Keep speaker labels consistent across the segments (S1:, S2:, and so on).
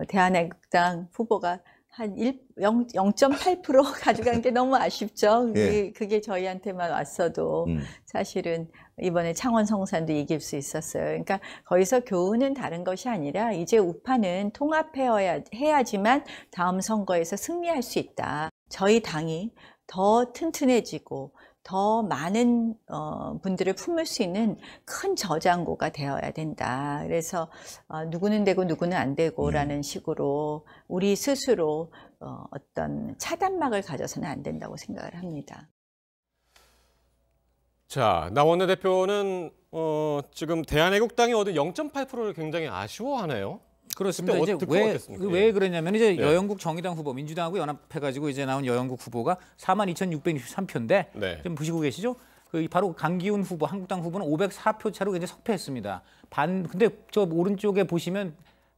S1: 대한애국당 후보가 한 0.8% 가져간 게 너무 아쉽죠.
S2: 예.
S1: 그게 저희한테만 왔어도 사실은 이번에 창원 성산도 이길 수 있었어요. 그러니까 거기서 교훈은 다른 것이 아니라 이제 우파는 통합해야지만 다음 선거에서 승리할 수 있다. 저희 당이 더 튼튼해지고 더 많은 분들을 품을 수 있는 큰 저장고가 되어야 된다. 그래서 누구는 되고 누구는 안 되고라는 식으로 우리 스스로 어떤 차단막을 가져서는 안 된다고 생각을 합니다.
S3: 자, 나 원내대표는 지금 대한애국당이 얻은 0.8%를 굉장히 아쉬워하네요.
S4: 그렇습니다. 이제 왜 그랬냐면 이제 여영국 정의당 후보 민주당하고 연합해가지고 이제 나온 여영국 후보가 42,663표인데
S3: 네.
S4: 좀 보시고 계시죠? 바로 강기훈 후보 한국당 후보는 504표 차로 이제 석패했습니다. 근데 저 오른쪽에 보시면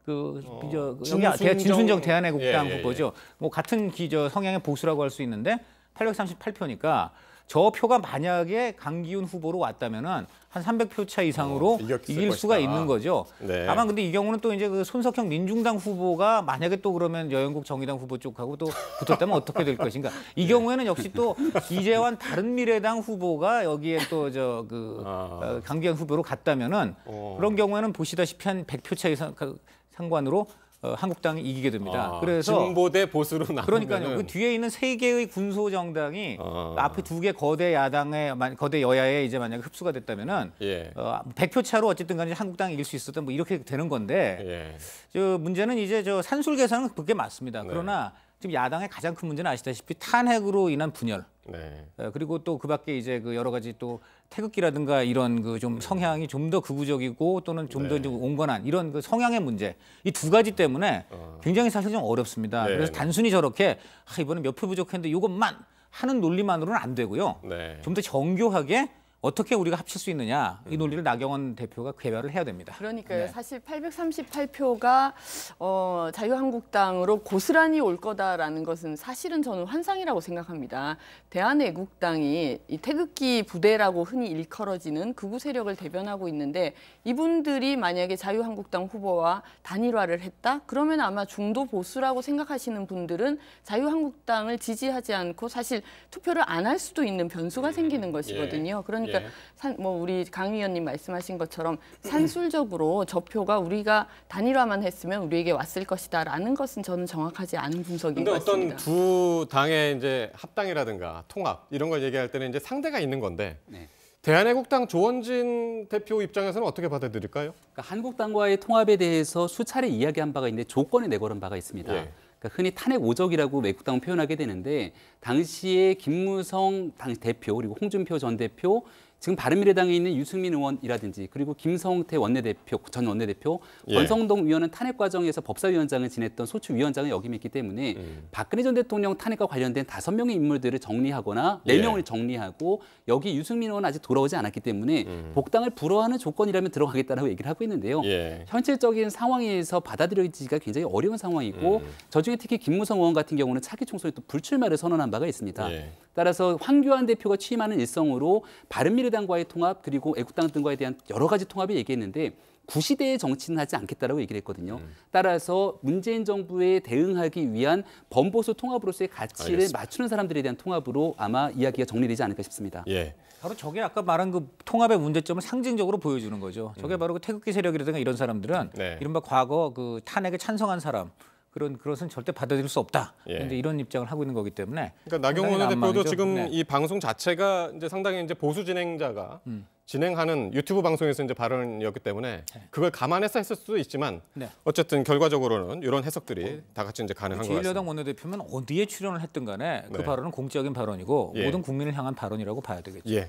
S4: 여기 진순정 대한애국당 후보죠. 뭐 같은 성향의 보수라고 할 수 있는데 838표니까. 저 표가 만약에 강기훈 후보로 왔다면은 한 300표 차 이상으로 이길 수가 있는 거죠.
S3: 네.
S4: 다만 근데 이 경우는 또 이제 그 손석형 민중당 후보가 만약에 또 그러면 여영국 정의당 후보 쪽하고 또 붙었다면 어떻게 될 것인가. 이 경우에는 역시 또 이재환 바른미래당 후보가 여기에 또 강기훈 후보로 갔다면은 그런 경우에는 보시다시피 한 100표 차 이상 상관으로 한국당이 이기게 됩니다. 그래서
S3: 진보 대 보수로 나오면
S4: 그러니까요. 그 뒤에 있는 세 개의 군소 정당이 앞에 두 개 거대 여야에 이제 만약에 흡수가 됐다면은 100표 차로 어쨌든 간에 한국당이 이길 수 있었던 뭐 이렇게 되는 건데 문제는 이제 산술 계산은 그게 맞습니다. 그러나 지금 야당의 가장 큰 문제는 아시다시피 탄핵으로 인한 분열. 그리고 또 그밖에 이제 여러 가지 또 태극기라든가 이런 좀 성향이 좀 더 극우적이고 또는 좀 더 온건한 이런 성향의 문제 이 두 가지 때문에 굉장히 사실 좀 어렵습니다. 그래서 단순히 저렇게 이번에 몇 표 부족했는데 이것만 하는 논리만으로는 안 되고요. 좀 더 정교하게 어떻게 우리가 합칠 수 있느냐 이 논리를 나경원 대표가 개발을 해야 됩니다.
S5: 그러니까요. 사실 838표가 자유한국당으로 고스란히 올 거다라는 것은 사실은 저는 환상이라고 생각합니다. 대한애국당이 이 태극기 부대라고 흔히 일컬어지는 극우 세력을 대변하고 있는데 이분들이 만약에 자유한국당 후보와 단일화를 했다? 그러면 아마 중도 보수라고 생각하시는 분들은 자유한국당을 지지하지 않고 사실 투표를 안 할 수도 있는 변수가 생기는 것이거든요. 그러니까 우리 강 의원님 말씀하신 것처럼 산술적으로 저 표가 우리가 단일화만 했으면 우리에게 왔을 것이다라는 것은 저는 정확하지 않은 분석인 것 같습니다.
S3: 어떤 두 당의 이제 합당이라든가 통합 이런 걸 얘기할 때는 이제 상대가 있는 건데 대한애국당 조원진 대표 입장에서는 어떻게 받아들일까요?
S6: 그러니까 한국당과의 통합에 대해서 수차례 이야기한 바가 있는데 조건을 내걸은 바가 있습니다. 그러니까 흔히 탄핵 오적이라고 애국당은 표현하게 되는데 당시에 김무성 당시 대표 그리고 홍준표 전 대표 지금 바른미래당에 있는 유승민 의원이라든지 그리고 김성태 원내대표, 전 원내대표, 권성동 의원은 탄핵 과정에서 법사위원장을 지냈던 소추위원장을 역임했기 때문에 박근혜 전 대통령 탄핵과 관련된 5명의 인물들을 정리하거나 4명을 정리하고 여기 유승민 의원은 아직 돌아오지 않았기 때문에 복당을 불허하는 조건이라면 들어가겠다라고 얘기를 하고 있는데요. 현실적인 상황에서 받아들여지기가 굉장히 어려운 상황이고 저중에 특히 김무성 의원 같은 경우는 차기 총선에 또 불출마를 선언한 바가 있습니다. 따라서 황교안 대표가 취임하는 일성으로 바른미래당과의 통합 그리고 애국당 등과에 대한 여러 가지 통합을 얘기했는데 구시대의 정치는 하지 않겠다라고 얘기를 했거든요. 따라서 문재인 정부에 대응하기 위한 범보수 통합으로서의 가치를 맞추는 사람들에 대한 통합으로 아마 이야기가 정리되지 않을까 싶습니다.
S4: 바로 저게 아까 말한 통합의 문제점을 상징적으로 보여주는 거죠. 저게 바로 태극기 세력이라든가 이런 사람들은 이른바 과거 탄핵에 찬성한 사람 그것은 절대 받아들일 수 없다. 이제 이런 입장을 하고 있는 거기 때문에.
S3: 그러니까 나경원 대표도 지금 이 방송 자체가 이제 상당히 이제 보수 진행자가 진행하는 유튜브 방송에서 이제 발언이었기 때문에 그걸 감안해서 했을 수도 있지만 어쨌든 결과적으로는 이런 해석들이 다 같이 이제 가능한 것 같습니다.
S4: 제1야당 원내대표면 어디에 출연을 했든 간에 그 발언은 공적인 발언이고 모든 국민을 향한 발언이라고 봐야 되겠죠.